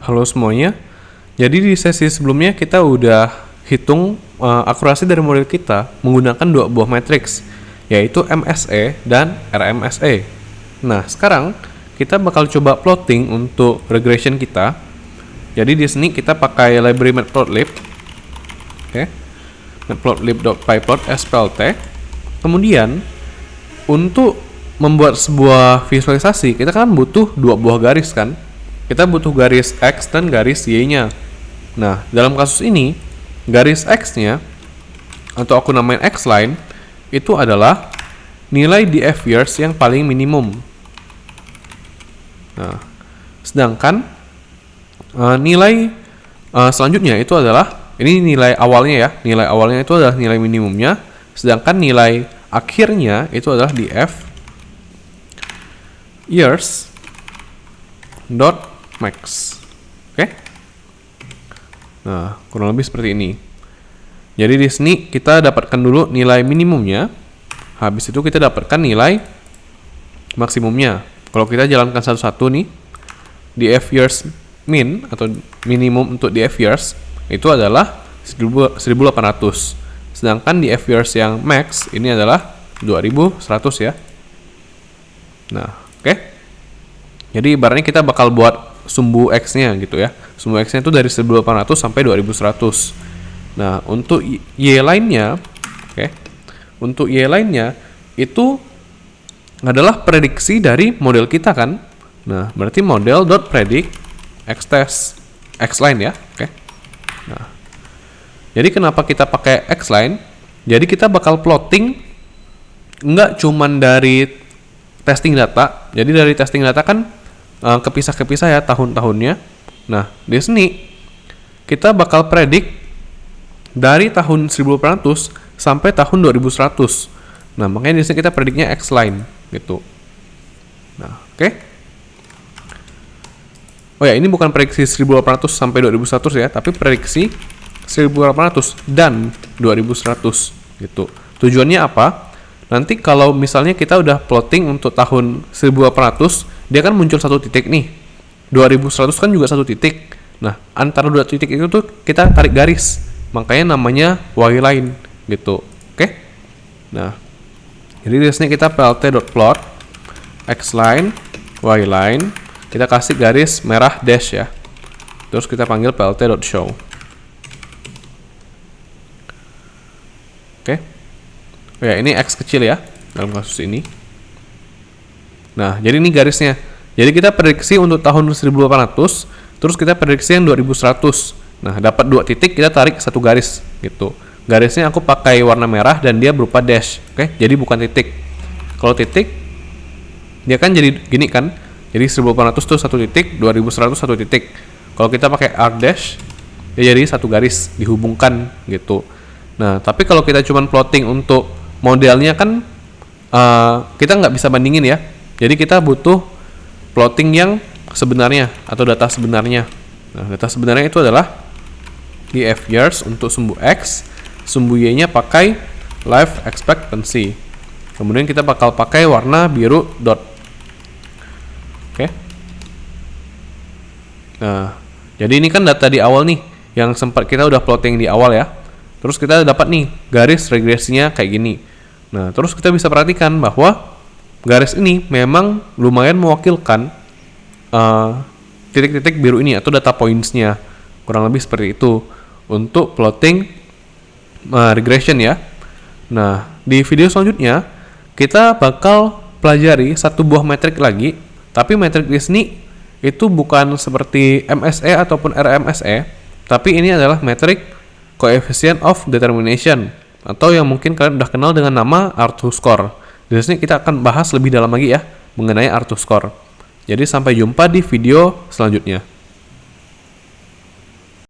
Halo semuanya. Jadi di sesi sebelumnya kita udah hitung akurasi dari model kita menggunakan dua buah matriks, yaitu MSE dan RMSE. Nah, sekarang kita bakal coba plotting untuk regression kita. Jadi di sini kita pakai library matplotlib. Oke. matplotlib.pyplot_splt. Kemudian untuk membuat sebuah visualisasi, kita kan butuh dua buah garis kan? Kita butuh garis X dan garis Y-nya. Nah, dalam kasus ini, garis X-nya, atau aku namain X-line, itu adalah nilai df years yang paling minimum. Nah, sedangkan nilai selanjutnya itu adalah, ini nilai awalnya ya, nilai awalnya itu adalah nilai minimumnya, sedangkan nilai akhirnya itu adalah df years dot max. Oke. Nah, kurang lebih seperti ini. Jadi di sini kita dapatkan dulu nilai minimumnya. Habis itu kita dapatkan nilai maksimumnya. Kalau kita jalankan satu-satu nih, df years min atau minimum untuk df years itu adalah 1800. Sedangkan df years yang max ini adalah 2100 ya. Nah, oke. Jadi ibaratnya kita bakal buat sumbu X-nya gitu ya. Sumbu X-nya itu dari 1800 sampai 2100. Nah, untuk Y lainnya, oke. Untuk Y lainnya itu adalah prediksi dari model kita kan. Nah, berarti model.predict X-test X-line ya, oke. Nah, jadi kenapa kita pakai X-line? Jadi kita bakal plotting nggak cuman dari testing data. Jadi dari testing data kan kepisah-kepisah ya tahun-tahunnya. Nah, di sini kita bakal predik dari tahun 1800 sampai tahun 2100. Nah, makanya di sini kita prediknya X-line gitu. Nah, oke. Oh ya, ini bukan prediksi 1800 sampai 2100 ya, tapi prediksi 1800 dan 2100 gitu. Tujuannya apa? Nanti kalau misalnya kita udah plotting untuk tahun 1800, dia kan muncul satu titik nih. 2100 kan juga satu titik. Nah, antara dua titik itu tuh kita tarik garis. Makanya namanya Y-line gitu. Oke? Nah, jadi di sini kita plt.plot X-line, Y-line, kita kasih garis merah dash ya. Terus kita panggil plt.show. Oke? Oh ya, ini X kecil ya dalam kasus ini. Nah, jadi ini garisnya. Jadi kita prediksi untuk tahun 1800, terus kita prediksi yang 2100. Nah, dapat dua titik, kita tarik satu garis gitu. Garisnya aku pakai warna merah dan dia berupa dash. Oke, jadi bukan titik. Kalau titik, dia kan jadi gini kan. Jadi 1800 tuh satu titik, 2100 satu titik. Kalau kita pakai arc dash, dia jadi satu garis dihubungkan gitu. Nah, tapi kalau kita cuma plotting untuk modelnya kan kita nggak bisa bandingin ya. Jadi kita butuh plotting yang sebenarnya atau data sebenarnya. Nah, data sebenarnya itu adalah df years untuk sumbu X, sumbu Y-nya pakai life expectancy. Kemudian kita bakal pakai warna biru dot. Oke. Nah, jadi ini kan data di awal nih yang sempat kita udah plotting di awal ya. Terus kita dapat nih garis regresinya kayak gini. Nah, terus kita bisa perhatikan bahwa garis ini memang lumayan mewakilkan titik-titik biru ini atau data points-nya. Kurang lebih seperti itu untuk plotting regression ya. Nah, di video selanjutnya kita bakal pelajari satu buah metrik lagi, tapi metrik di sini itu bukan seperti MSE ataupun RMSE, tapi ini adalah metrik coefficient of determination atau yang mungkin kalian udah kenal dengan nama R2 score. Di sini kita akan bahas lebih dalam lagi ya mengenai R2 score. Jadi sampai jumpa di video selanjutnya.